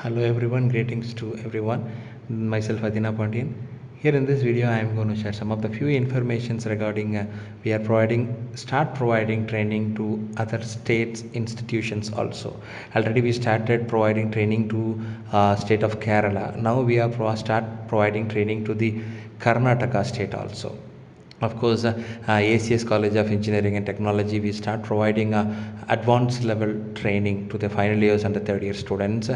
Hello everyone, greetings to everyone. Myself Adina Pandian. Here in this video I am going to share some of the few informations regarding we are start providing training to other states institutions also. Already we started providing training to state of Kerala. Now we are start providing training to the Karnataka state also. Of course, ACS College of Engineering and Technology, we start providing advanced level training to the final years and the third year students.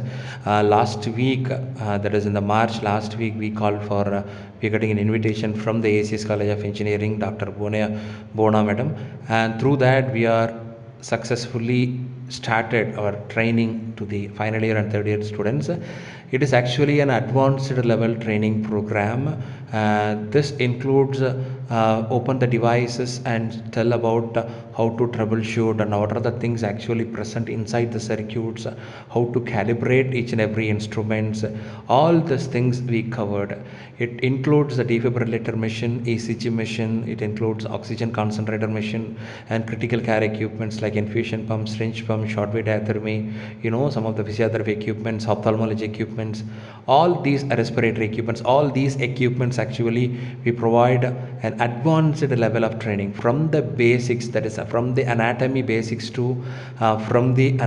Last week, that is in the March last week, we called for, we're getting an invitation from the ACS College of Engineering, Dr. Bona Madam, and through that we are successfully started our training to the final year and third year students. It is actually an advanced level training program. This includes open the devices and tell about how to troubleshoot and what are the things actually present inside the circuits, how to calibrate each and every instruments. All these things we covered. It includes the defibrillator machine, ECG machine. It includes oxygen concentrator machine and critical care equipments like infusion pump, syringe pump, short wave diathermy. Some of the physiotherapy equipments, ophthalmology equipments. All these respiratory equipments. All these equipments actually we provide an advanced level of training from the basics, that is from the anatomy basics to from the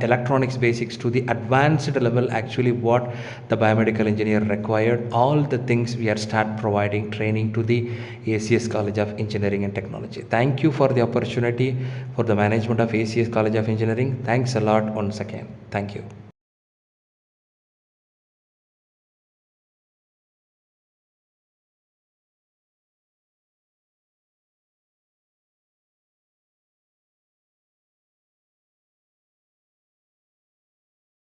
electronics basics to the advanced level. Actually what the biomedical engineer required, all the things we are start providing training to the ACS College of Engineering and Technology. Thank you for the opportunity for the management of ACS College of Engineering. Thanks a lot once again. Thank you.